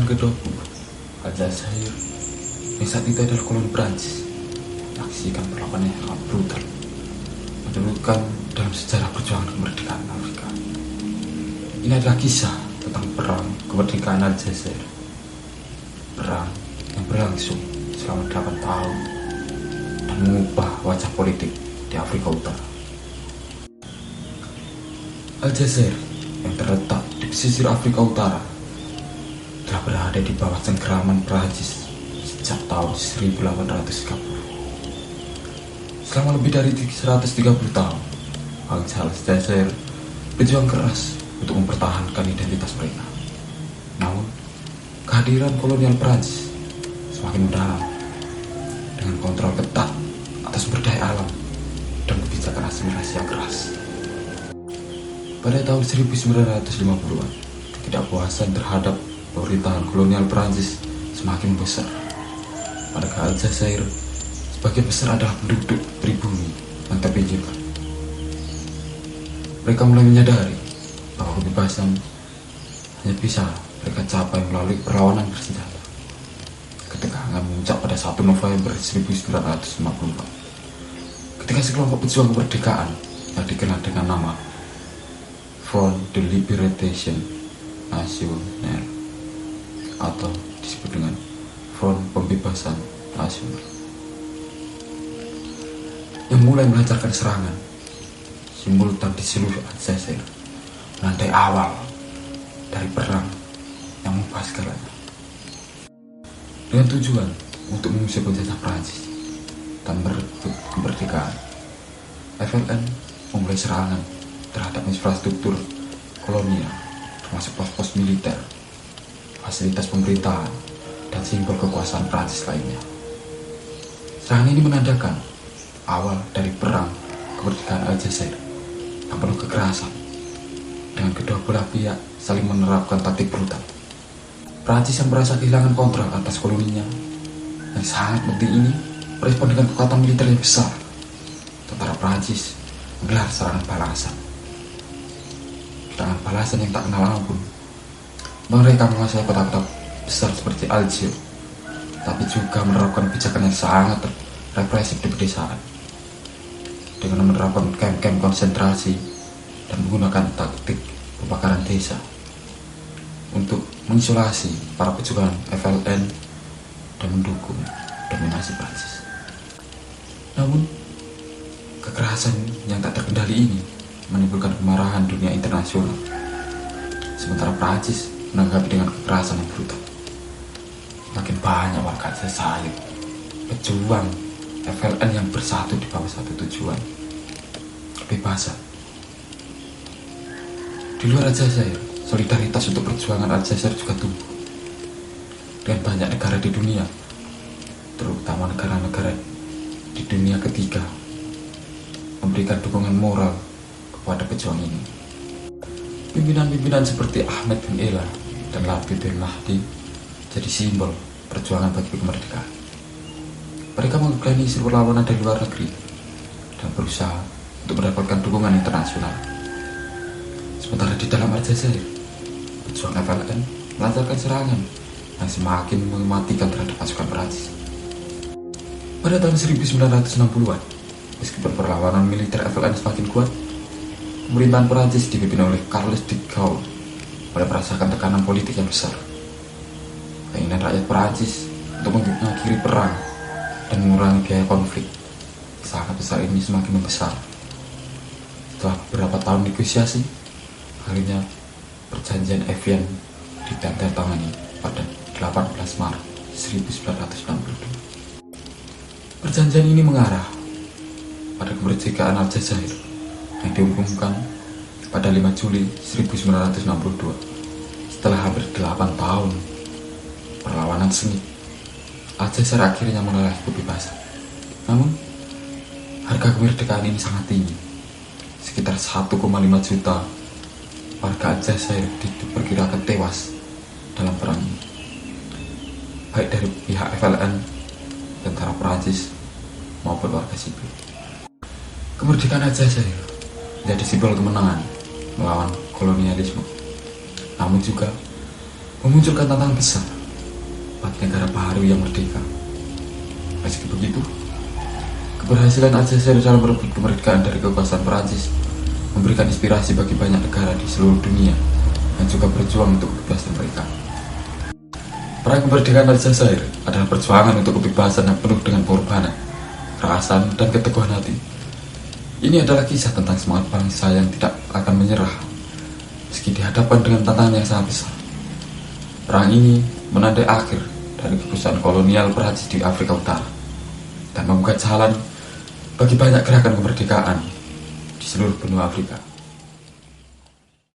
ke-20, Aljazair yang saat itu adalah koloni Prancis menyaksikan perlawanan yang sangat brutal menurutkan dalam sejarah perjuangan kemerdekaan Afrika. Ini adalah kisah tentang perang kemerdekaan Aljazair, perang yang berlangsung selama 8 tahun dan mengubah wajah politik di Afrika Utara. Aljazair yang terletak di pesisir Afrika Utara telah berada di bawah cengkeraman Prancis sejak tahun 1830. Selama lebih dari 130 tahun, bangsa Aljazair berjuang keras untuk mempertahankan identitas mereka. Namun, kehadiran kolonial Prancis semakin mendalam dengan kontrol ketat atas sumber daya alam dan kebijakan asimilasi yang keras. Pada tahun 1950-an, ketidakpuasan terhadap pemerintahan kolonial Prancis semakin besar. Pada Aljazair, sebagian besar adalah penduduk pribumi yang terpinggirkan. Mereka mulai menyadari bahwa kebebasan hanya bisa mereka capai melalui perlawanan bersenjata. Ketegangan memuncak pada 1 November 1954 ketika sekelompok pejuang kemerdekaan yang dikenal dengan nama Front de Liberation Nationale atau disebut dengan Front Pembebasan Nasional yang mulai melancarkan serangan simultan di seluruh Aljazair, menandai awal dari perang yang mengubah segalanya. Dengan tujuan untuk mengusir penjajah Prancis dan merebut kemerdekaan, FLN memulai serangan terhadap infrastruktur kolonial, termasuk pos-pos militer, fasilitas pemerintahan, dan simbol kekuasaan Prancis lainnya. Serangan ini menandakan awal dari perang kemerdekaan Aljazair yang penuh kekerasan, dengan kedua belah pihak saling menerapkan taktik brutal. Prancis yang merasa kehilangan kontrol atas koloninya yang sangat penting ini merespon dengan kekuatan militer yang besar. Tentara Prancis menggelar serangan balasan yang tak kenal ampun. Mereka menguasai kota-kota besar seperti Algiers, tapi juga menerapkan kebijakan yang sangat represif di pedesaan dengan menerapkan kamp-kamp konsentrasi dan menggunakan taktik pembakaran desa untuk mengisolasi para pejuang FLN dan mendukung dominasi Prancis. Namun, kekerasan yang tak terkendali ini menimbulkan kemarahan dunia internasional, sementara Prancis menanggapi dengan kekerasan yang brutal. Makin banyak warga Aljazair, pejuang FLN yang bersatu di bawah satu tujuan, kebebasan. Di luar Aljazair, solidaritas untuk perjuangan Aljazair juga tumbuh. Dengan banyak negara di dunia, terutama negara-negara di dunia ketiga, memberikan dukungan moral kepada pejuang ini. Pimpinan-pimpinan seperti Ahmed bin Ella dan Labib bin Mahdi jadi simbol perjuangan bagi kemerdekaan. Mereka mengorganisir perlawanan dari luar negeri dan berusaha untuk mendapatkan dukungan internasional. Sementara di dalam Aljazair, pejuang FLN melancarkan serangan yang semakin mematikan terhadap pasukan Prancis. Pada tahun 1960-an, meskipun perlawanan militer FLN semakin kuat, pemerintahan Prancis dipimpin oleh Charles de Gaulle mulai merasakan tekanan politik yang besar. Keinginan rakyat Prancis untuk mengakhiri perang dan mengurangi biaya konflik sangat besar ini semakin membesar. Setelah beberapa tahun negosiasi, akhirnya perjanjian Evian ditandatangani pada 18 Maret 1962. Perjanjian ini mengarah pada kemerdekaan Aljazair yang diumumkan pada 5 Juli 1962 setelah hampir 8 tahun perlawanan sengit. Aljazair akhirnya mengalami kebebasan. Namun, harga kemerdekaan ini sangat tinggi. Sekitar 1,5 juta warga Aljazair diperkirakan tewas dalam perang ini, baik dari pihak FLN, tentara Prancis, maupun warga sipil. Kemerdekaan Aljazair menjadi simbol kemenangan melawan kolonialisme, namun juga memunculkan tantangan besar bagi negara baru yang merdeka. Meski begitu, keberhasilan Aljazair dalam merebut kemerdekaan dari kekuasaan Perancis memberikan inspirasi bagi banyak negara di seluruh dunia yang juga berjuang untuk kebebasan mereka. Perang kemerdekaan Aljazair adalah perjuangan untuk kebebasan yang penuh dengan pengorbanan, kerasan, dan keteguhan hati. Ini adalah kisah tentang semangat bangsa yang tidak akan menyerah meski dihadapkan dengan tantangan yang sangat besar. Perang ini menandai akhir dari kekuasaan kolonial Perancis di Afrika Utara dan membuka jalan bagi banyak gerakan kemerdekaan di seluruh benua Afrika.